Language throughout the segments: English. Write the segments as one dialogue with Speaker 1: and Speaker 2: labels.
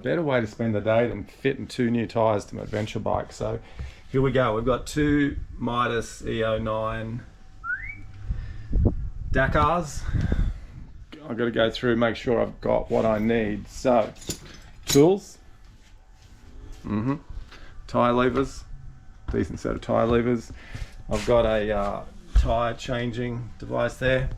Speaker 1: better way to spend the day than fitting 2 new tyres to my adventure bike. So here we go. We've got 2 Midas E09 Dakars. I've got to go through, make sure I've got what I need. So, tools, tyre levers, decent set of tyre levers. I've got a tyre changing device there.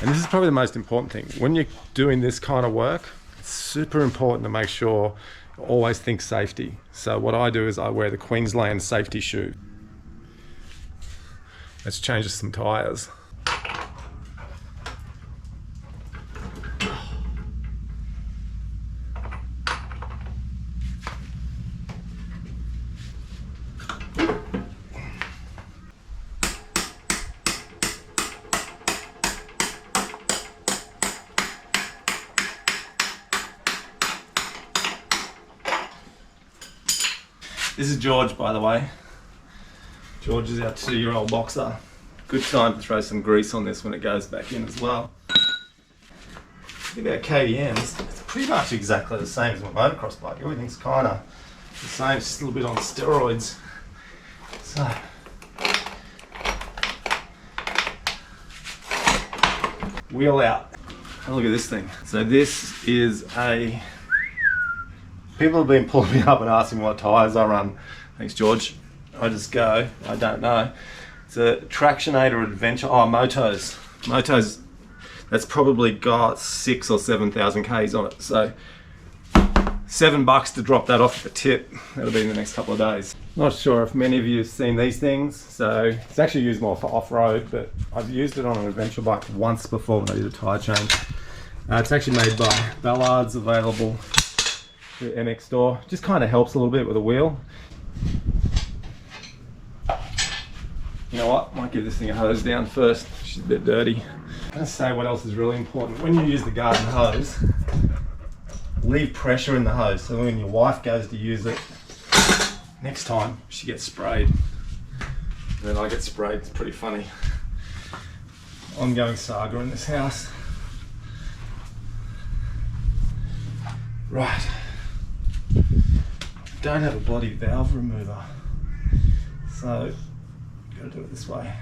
Speaker 1: And this is probably the most important thing. When you're doing this kind of work, it's super important to make sure you always think safety. So what I do is I wear the Queensland safety shoe. Let's change some tyres. This is George, by the way. George is our 2-year-old boxer. Good time to throw some grease on this when it goes back in as well. Think about KTMs, it's pretty much exactly the same as my motocross bike. Everything's kind of the same, it's just a little bit on steroids. So, wheel out. Oh, look at this thing. So this is a... People have been pulling me up and asking what tyres I run. Thanks, George. I just go, I don't know. It's a Tractionator Adventure, Motos. Motos, that's probably got 6,000 or 7,000 Ks on it. So $7 to drop that off at the tip. That'll be in the next couple of days. Not sure if many of you have seen these things. So it's actually used more for off-road, but I've used it on an adventure bike once before when I did a tyre change. It's actually made by Ballard's, available the MX store. Just kind of helps a little bit with the wheel. You know what, might give this thing a hose down first. She's a bit dirty. I'm going to say what else is really important. When you use the garden hose, leave pressure in the hose, so when your wife goes to use it next time, she gets sprayed. And then I get sprayed. It's pretty funny. Ongoing saga in this house. Right. Don't have a bloody valve remover, so gotta do it this way.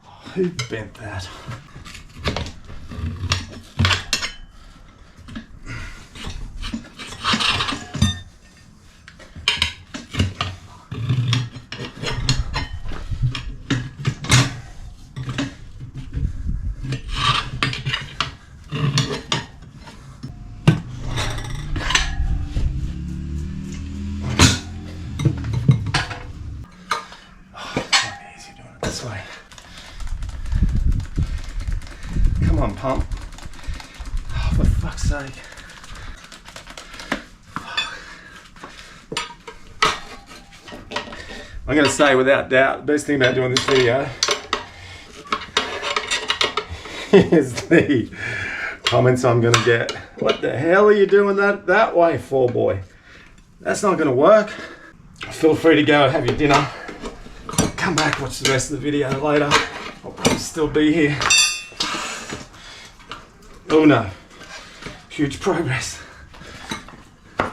Speaker 1: Oh, who bent that? Come on, pump. Oh, for fuck's sake. I'm going to say without doubt, the best thing about doing this video is the comments I'm going to get. What the hell are you doing that way for, boy? That's not going to work. Feel free to go and have your dinner. Come back, watch the rest of the video later. I'll probably still be here. Oh no, huge progress. Okay,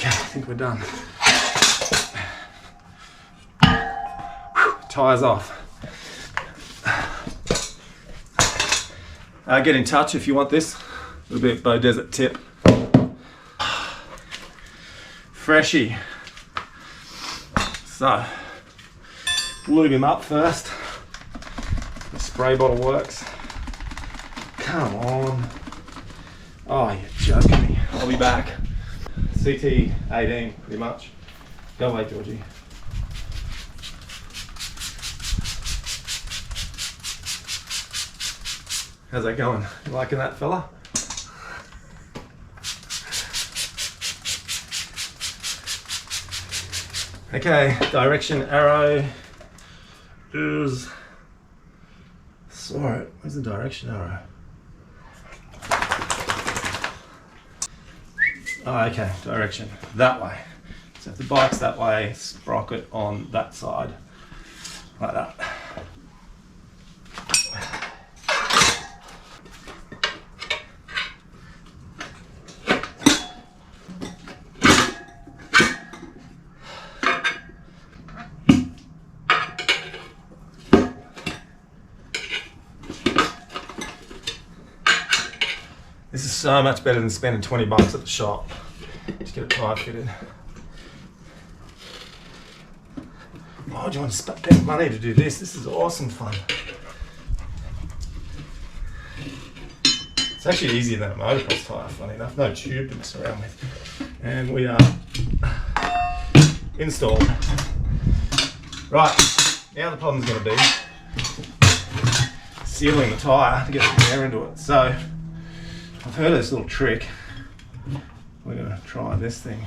Speaker 1: I think we're done. Tyres off. Get in touch if you want this. A little bit of Bow Desert tip. Freshie. So, lube him up first. The spray bottle works. Come on. Oh, you're joking me. I'll be back. CT 18, pretty much. Go away, Georgie. How's that going? You liking that, fella? Okay, direction arrow is, saw it, where's the direction arrow? Oh, okay, direction, that way. So if the bike's that way, sprocket on that side, like that. This is so much better than spending 20 bucks at the shop to get a tyre fitted. Oh, do you want to spend money to do this? This is awesome fun. It's actually easier than a motocross tyre, funny enough. No tube to mess around with. And we are installed. Right, now the problem's going to be sealing the tyre to get the air into it. So I've heard of this little trick. We're going to try this thing.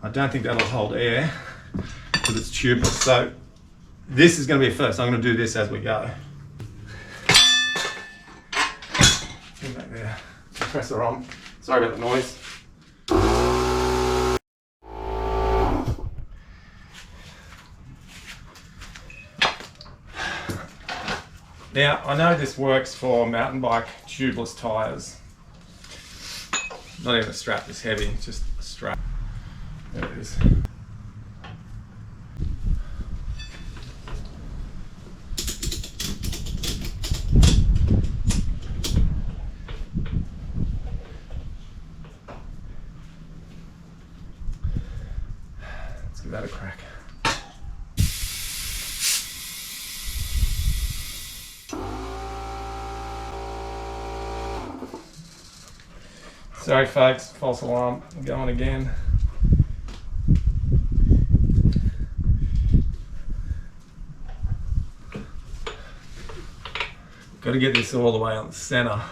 Speaker 1: I don't think that'll hold air because it's tubeless. So this is going to be a first. I'm going to do this as we go. Get back there. Compressor on. Sorry about the noise. Now, I know this works for mountain bike tubeless tyres. Not even a strap this heavy, just a strap. There it is. Let's give that a crack. Sorry folks, false alarm, I'm going again. Got to get this all the way on the center,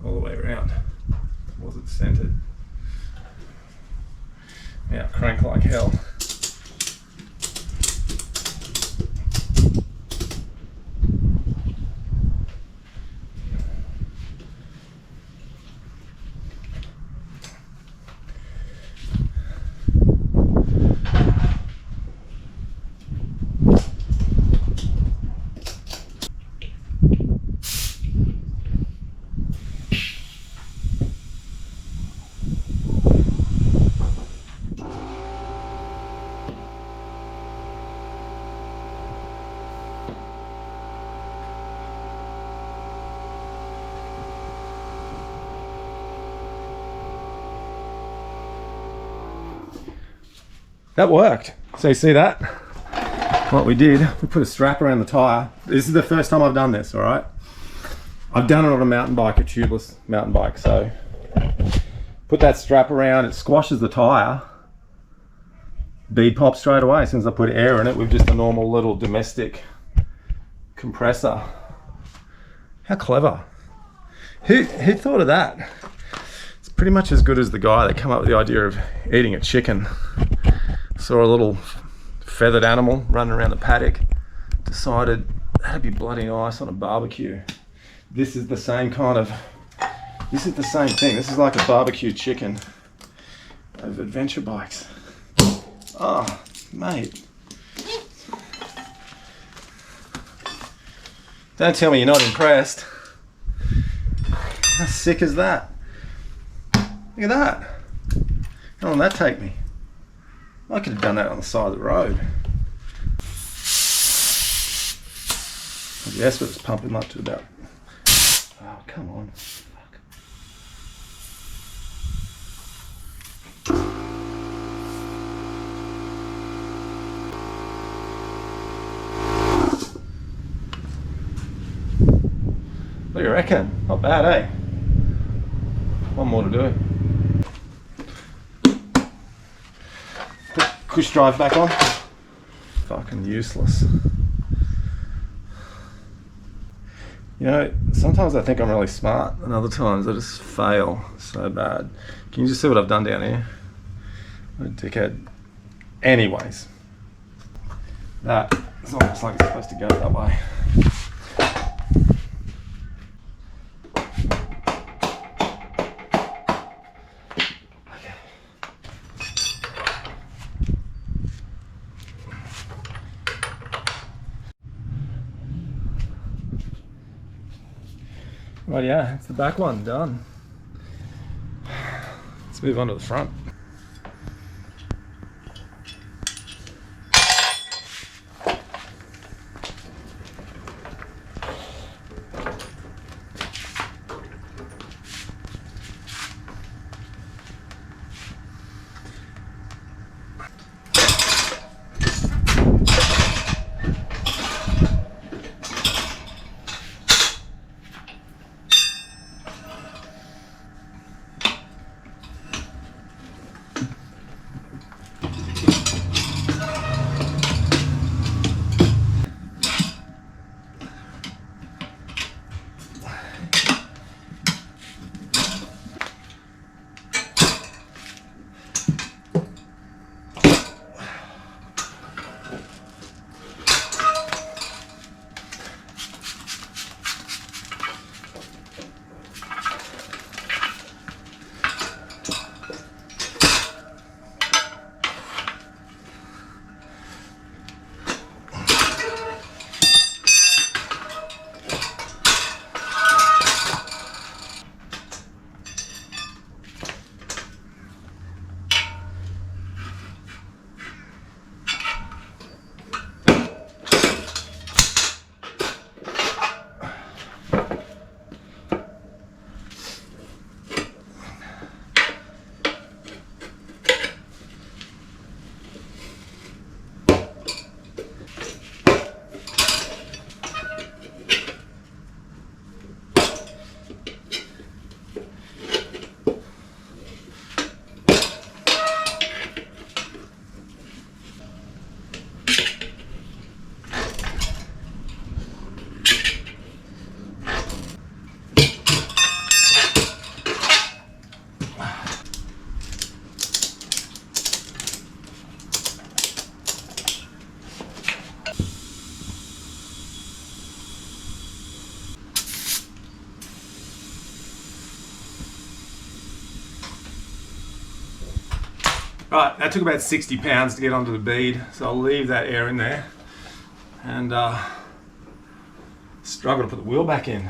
Speaker 1: all the way around. Was it centered? Yeah, crank like hell. That worked. So you see that? What we did, we put a strap around the tyre. This is the first time I've done this, all right? I've done it on a mountain bike, a tubeless mountain bike. So put that strap around, it squashes the tyre. Bead pops straight away as soon as I put air in it with just a normal little domestic compressor. How clever. Who thought of that? It's pretty much as good as the guy that came up with the idea of eating a chicken. Saw a little feathered animal running around the paddock, decided that'd be bloody nice on a barbecue. This is the same kind of, this is the same thing. This is like a barbecue chicken of adventure bikes. Oh, mate. Don't tell me you're not impressed. How sick is that? Look at that. How long did that take me? I could have done that on the side of the road. Yes, but it's pumping up to about... Oh, come on. Fuck. What do you reckon? Not bad, eh? One more to do. Put push drive back on. Fucking useless. You know, sometimes I think I'm really smart, and other times I just fail so bad. Can you just see what I've done down here? What a dickhead. Anyways, that is almost like it's supposed to go that way. Right, yeah, it's the back one done. Let's move on to the front. Right, that took about 60 pounds to get onto the bead, so I'll leave that air in there and struggle to put the wheel back in.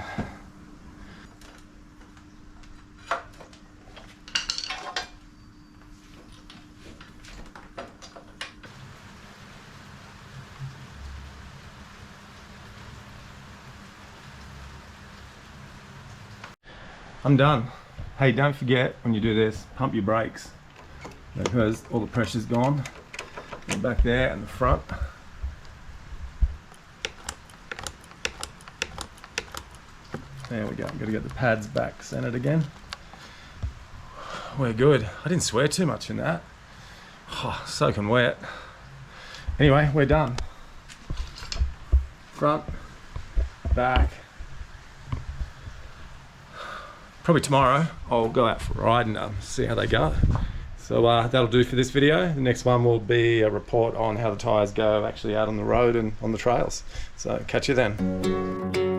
Speaker 1: I'm done. Hey, don't forget when you do this, pump your brakes, because all the pressure's gone. And back there in the front. There we go. I'm gonna get the pads back centered again. We're good. I didn't swear too much in that. Oh, soaking wet. Anyway, we're done. Front, back. Probably tomorrow I'll go out for a ride and see how they go. So that'll do for this video. The next one will be a report on how the tyres go actually out on the road and on the trails. So catch you then.